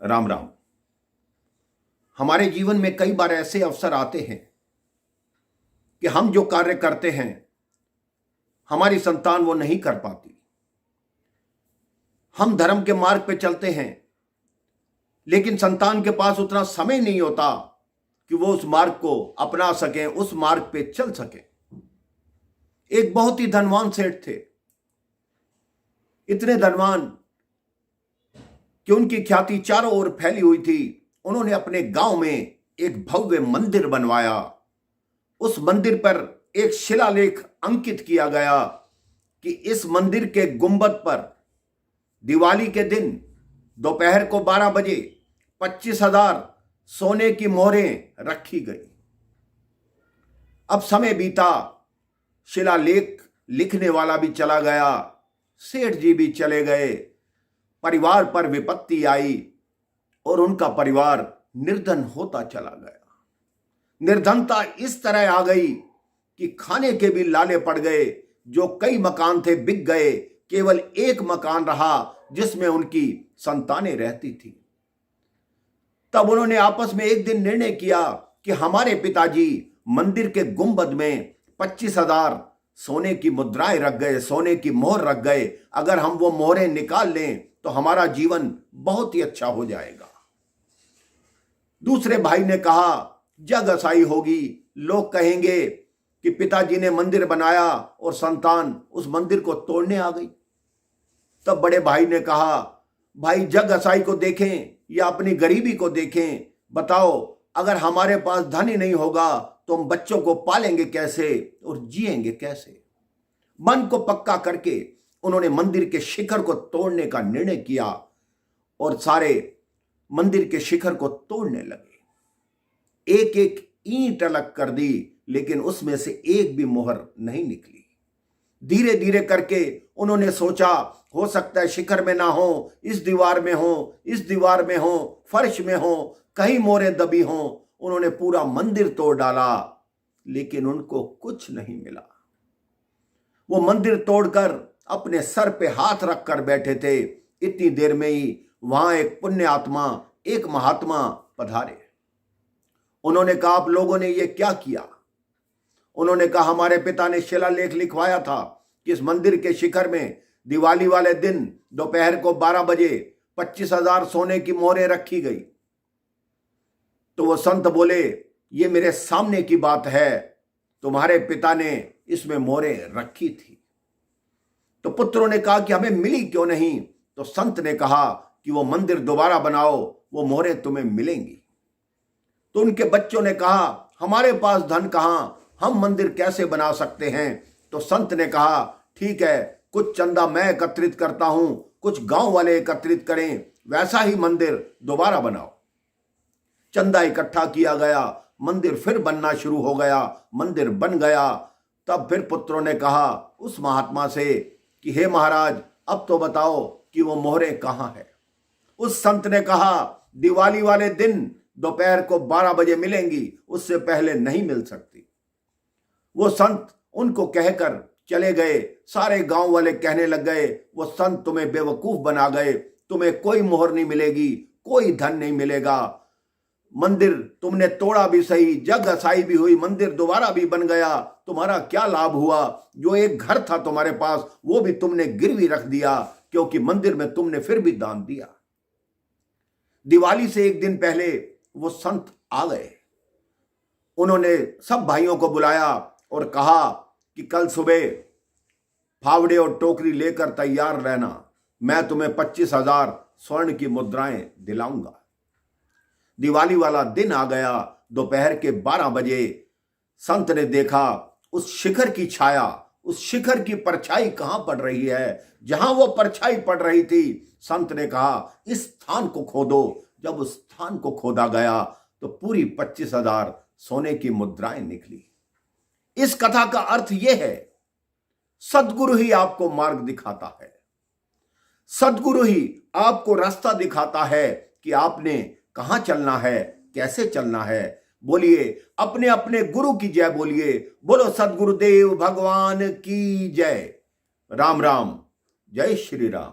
राम राम। हमारे जीवन में कई बार ऐसे अवसर आते हैं कि हम जो कार्य करते हैं हमारी संतान वो नहीं कर पाती। हम धर्म के मार्ग पे चलते हैं लेकिन संतान के पास उतना समय नहीं होता कि वो उस मार्ग को अपना सकें, उस मार्ग पे चल सकें। एक बहुत ही धनवान सेठ थे, इतने धनवान कि उनकी ख्याति चारों ओर फैली हुई थी। उन्होंने अपने गांव में एक भव्य मंदिर बनवाया। उस मंदिर पर एक शिलालेख अंकित किया गया कि इस मंदिर के गुंबद पर दिवाली के दिन दोपहर को 12 बजे 25,000 सोने की मोहरें रखी गई। अब समय बीता, शिलालेख लिखने वाला भी चला गया, सेठ जी भी चले गए, परिवार पर विपत्ति आई और उनका परिवार निर्धन होता चला गया। निर्धनता इस तरह आ गई कि खाने के भी लाले पड़ गए। जो कई मकान थे बिक गए, केवल एक मकान रहा जिसमें उनकी संतानें रहती थी। तब उन्होंने आपस में एक दिन निर्णय किया कि हमारे पिताजी मंदिर के गुंबद में 25,000 सोने की मुद्राएं रख गए, सोने की मोहर रख गए। अगर हम वो मोहरें निकाल लें तो हमारा जीवन बहुत ही अच्छा हो जाएगा। दूसरे भाई ने कहा जग असाई होगी, लोग कहेंगे कि पिताजी ने मंदिर बनाया और संतान उस मंदिर को तोड़ने आ गई। तब बड़े भाई ने कहा भाई जग असाई को देखें या अपनी गरीबी को देखें, बताओ अगर हमारे पास धन ही नहीं होगा तो हम बच्चों को पालेंगे कैसे और जिएंगे कैसे। मन को पक्का करके उन्होंने मंदिर के शिखर को तोड़ने का निर्णय किया और सारे मंदिर के शिखर को तोड़ने लगे। एक एक ईंट अलग कर दी लेकिन उसमें से एक भी मोहर नहीं निकली। धीरे धीरे करके उन्होंने सोचा हो सकता है शिखर में ना हो, इस दीवार में हो, इस दीवार में हो, फर्श में हो, कहीं मोहरें दबी हो। उन्होंने पूरा मंदिर तोड़ डाला लेकिन उनको कुछ नहीं मिला। वो मंदिर तोड़कर अपने सर पे हाथ रखकर बैठे थे। इतनी देर में ही वहां एक पुण्य आत्मा, एक महात्मा पधारे। उन्होंने कहा आप लोगों ने ये क्या किया? उन्होंने कहा हमारे पिता ने शिलालेख लिखवाया था कि इस मंदिर के शिखर में दिवाली वाले दिन दोपहर को 12 बजे 25,000 सोने की मोहरें रखी गई। तो वो संत बोले ये मेरे सामने की बात है, तुम्हारे पिता ने इसमें मोहरें रखी थी। तो पुत्रों ने कहा कि हमें मिली क्यों नहीं? तो संत ने कहा कि वो मंदिर दोबारा बनाओ, वो मोहरें तुम्हें मिलेंगी। तो उनके बच्चों ने कहा हमारे पास धन कहां, हम मंदिर कैसे बना सकते हैं? तो संत ने कहा ठीक है, कुछ चंदा मैं एकत्रित करता हूं, कुछ गांव वाले एकत्रित करें, वैसा ही मंदिर दोबारा बनाओ। चंदा इकट्ठा किया गया, मंदिर फिर बनना शुरू हो गया, मंदिर बन गया। तब फिर पुत्रों ने कहा उस महात्मा से कि हे महाराज अब तो बताओ कि वो मोहरें कहां है? उस संत ने कहा दिवाली वाले दिन दोपहर को 12 बजे मिलेंगी, उससे पहले नहीं मिल सकती। वो संत उनको कहकर चले गए। सारे गांव वाले कहने लग गए वो संत तुम्हें बेवकूफ बना गए, तुम्हें कोई मोहर नहीं मिलेगी, कोई धन नहीं मिलेगा। मंदिर तुमने तोड़ा भी सही, जग असाई भी हुई, मंदिर दोबारा भी बन गया, तुम्हारा क्या लाभ हुआ? जो एक घर था तुम्हारे पास वो भी तुमने गिरवी रख दिया क्योंकि मंदिर में तुमने फिर भी दान दिया। दिवाली से एक दिन पहले वो संत आ गए। उन्होंने सब भाइयों को बुलाया और कहा कि कल सुबह फावड़े और टोकरी लेकर तैयार रहना, मैं तुम्हें 25,000 स्वर्ण की मुद्राएं दिलाऊंगा। दिवाली वाला दिन आ गया। दोपहर के 12 बजे संत ने देखा उस शिखर की छाया, उस शिखर की परछाई कहां पड़ रही है? जहां वो परछाई पड़ रही थी संत ने कहा इस स्थान को खोदो। जब उस स्थान को खोदा गया तो पूरी 25,000 सोने की मुद्राएं निकली। इस कथा का अर्थ यह है सद्गुरु ही आपको मार्ग दिखाता है, सद्गुरु ही आपको रास्ता दिखाता है कि आपने कहां चलना है, कैसे चलना है। बोलिए अपने अपने गुरु की जय बोलिए। बोलो सद्गुरुदेव भगवान की जय। राम राम, जय श्री राम।